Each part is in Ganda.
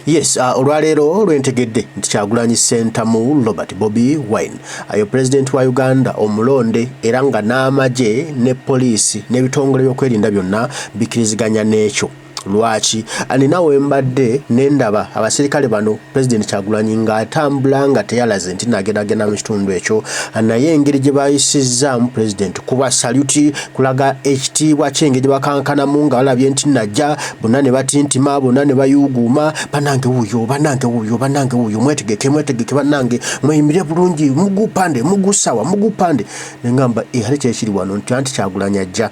Yes, olwaleero lwentegedde nti Kyagulanyi Ssentamu Robert Bobi Wine ayo President wa Uganda omulonde era nga n'amagye ne poliisi n'ebitongole by'okwerinda byonna bikkiriziganya n'ekyo. Lwaki anina wembadde nendaba abasirikale bano President Kyagulanyi ng'atambula nga teyalaze nti nagendagenda mu kitundu ekyo naye engeri gye bayisizaamu President kuba Saluti kulaga ekitiibwa ky'engeri gye bakankanamu nga balabye nti najja bonna ne batintima bonna ne bayuuguuma bannange wuuyo mwetegeke bannange mweyimire bulungi mugupande nengamba ate kyekiri wano nti anti Kyagulanyi ajja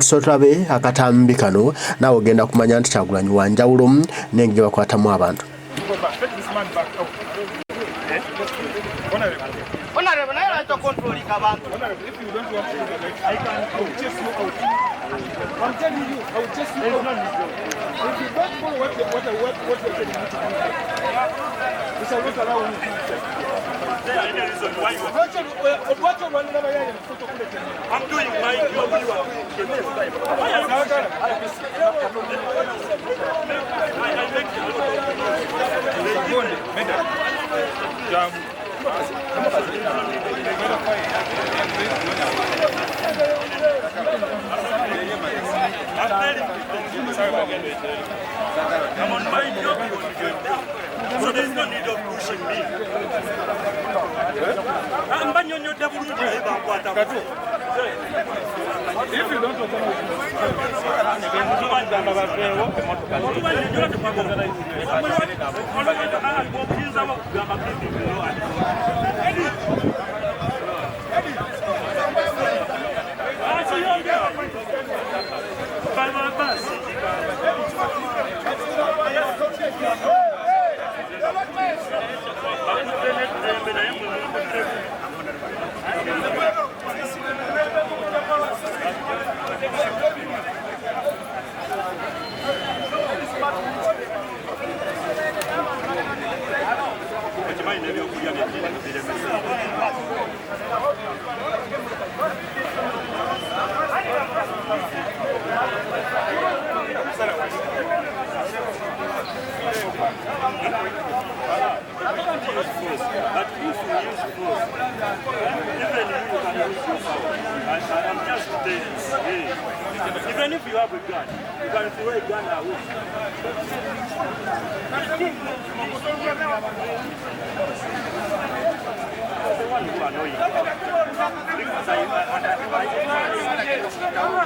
tulabe akatambi kano naawe ogenda kumanya nti Kyagulanyi wa njawulo n'engeri gye bakwatamu abantu. I'm telling you, I will chase you out. If you don't follow what you're telling me to do, we shall not allow you to do that. I'm doing my I'm on my job, so there's no need of pushing me. I'm on your double. If you don't even if you have a gun, you can throw a gun away.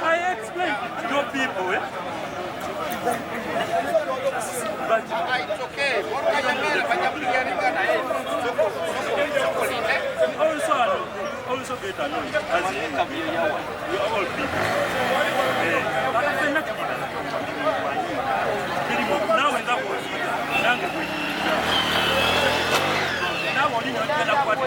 I explained to people, but it's okay. Also get annoyed as we all people. Now when that was now only not going to put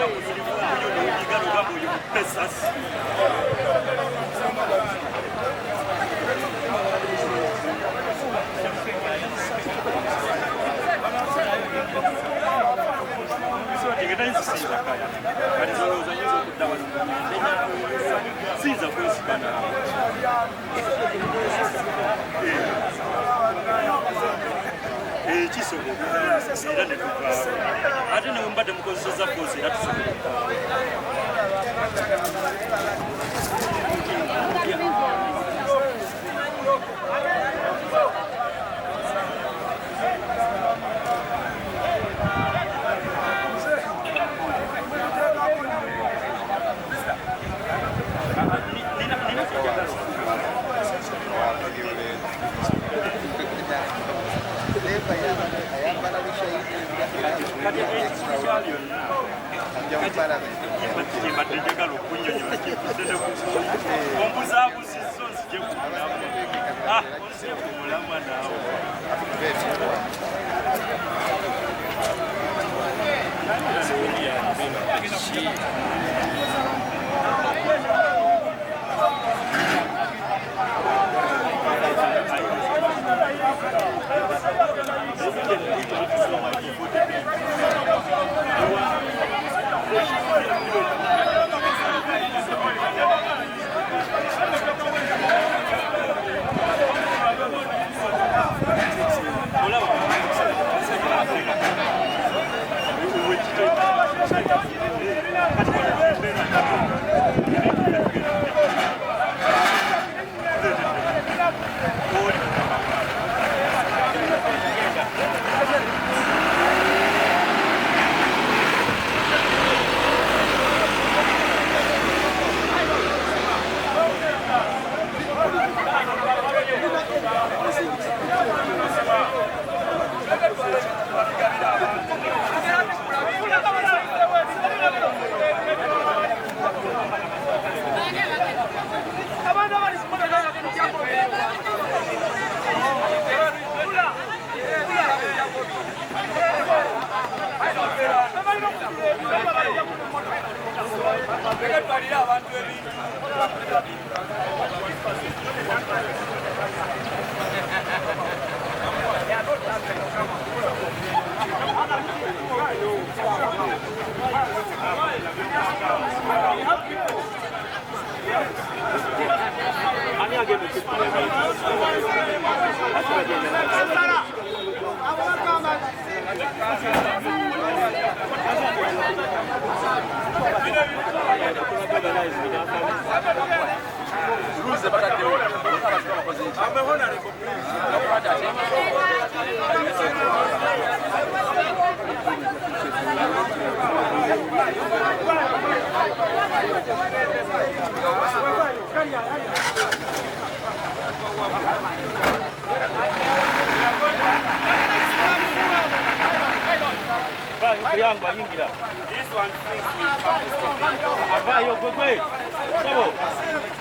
I don't know about the because of course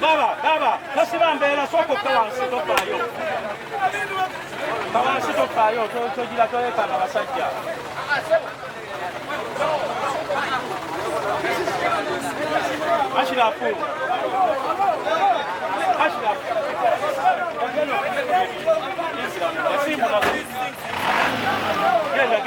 Baba, nasibambera soko kawansi topayo. Kawansi topayo, tojira toyeka abasajja. Ashirafu. Genda.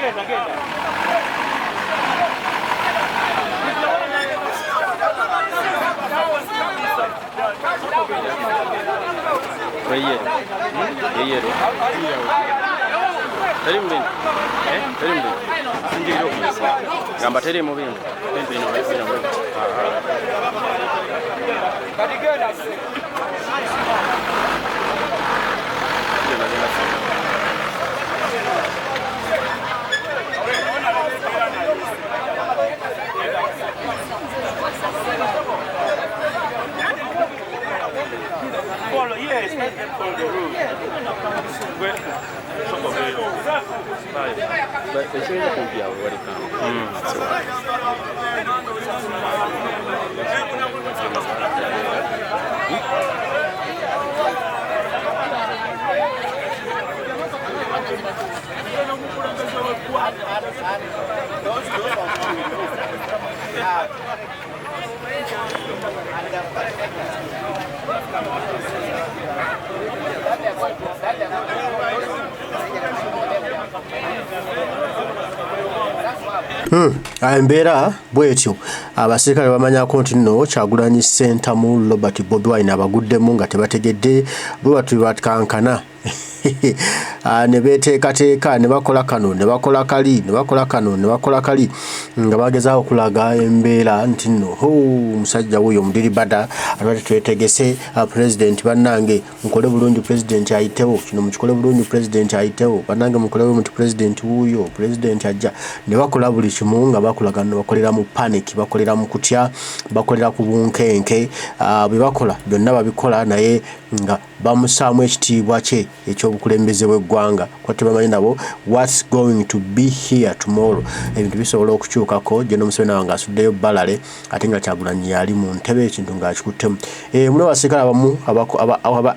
Embeera bwetyo abasirikale bamanyako nti nno Kyagulanyi Ssentamu Robert Bobi Wine abaguddemu nga tebategedde bwe batubakankana ne beteekateeka ne bakola kano ne bakola kali ne bakola kano ne bakola kali nga bagezaaho okulaga embeera nti nno omusajja wuyo omudiribada atwate twetegese president bannange mukole bulungi president ayitewo kino mukikole bulungi president ayitewo bannange mukole bulungi president wuyo president ajja ne bakola buli kimu nga bakulaga ne bakolera mu panic bakolera mu kutya bakolera ku bunkenke bwe bakola byonna babikola naye nga bamusaamu ekitiibwa kye ekyobukulembeze bw'eggwanga kwate bamanyi nabo what's going to be here tomorrow ebintu bisobola okukyukako gye n'omusebe nawe ng'asuddeyo balale ate nga Kyagulanyi yali mu ntebe ekintu ng'akikuttemu muli abasirikale abamu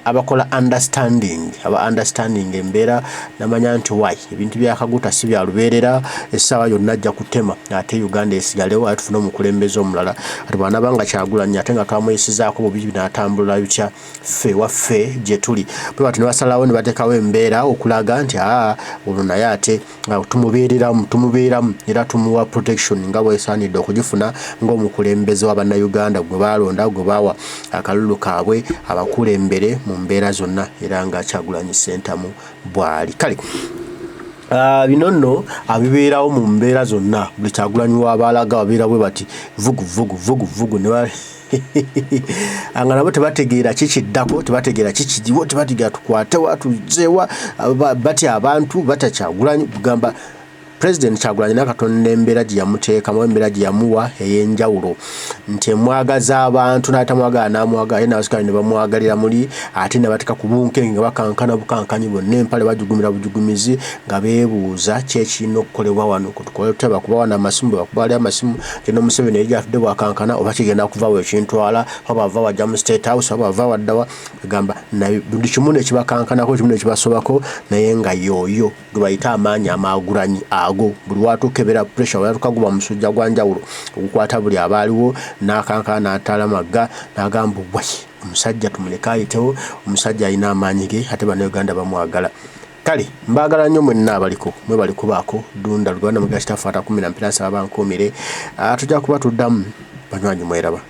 abakola understanding embeera namanya nti why ebintu byakaguta si bya lubeerera essaawa yonna ajja kutema ate Uganda esigalewo ate tufune omukulembeze omulala ati bw'anaaba nga Kyagulanyi ate nga twamwesizaako bubi n'atambula bitya ffe waffe gye tuli bwe bati ne basalawo ne bateekawo embeera okulaga nti ono naye ate tumubeeramu era tumuwa protection nga bwesaanidde okugifuna ng'omukulembeze w'Abannayuganda gwe baalonda gwe baawa akalulu kaabwe abakulembere mu mbeera zonna era nga Kyagulanyi Ssentamu bw'ali kale bino nno abibeerawo mu mbeera zonna buli Kyagulanyi w'abaalaga babeera bwe bati vugu ne anga nabo tebategeera kikiddako tebategeera kikijiwo tebategeera tukwatewa tuzeewa batya abantu batya Kyagulanyi kugamba President Kyagulanyi n'akatonda embeera gye yamuteekamu embeera gye yamuwa ey'enjawulo nti emwagaza abantu n'atamwagala n'amwagala naye n'abasirikale ne bamwagalira muli ate ne bateeka ku bunkenke nga bakankana bukankanyi bonna empale bajugumira bujugumizi nga beebuuza ki ekirina okukolebwa wano kutukole tutya bakuba wano amasimu bwe bakuba wali amasimu genda Museveni yali gy'atudde bwakankana oba kigenda kuvaawo ekintwala oba bava wajja mu State House oba bava waddawa egamba buli kimu nekibakankanako kimu nekibasobako naye nga yooyo gwe bayita amaanyi amaagulanyi ago buli watukebera pressure watukaguba musujja gwa njawulo okukwata buli abaaliwo n'akankana n'ataala magga n'agamba bwai omusajja tumuleka ayitewo omusajja alina amaanyi ge ate bannayuganda bamwagala kale mbaagala nnyo mwenna abaliko mwe bali kubaako dunda Luganda Mugazi Tafaata 12 abankuumire tujja kuba tuddamu banywanyi mweraba.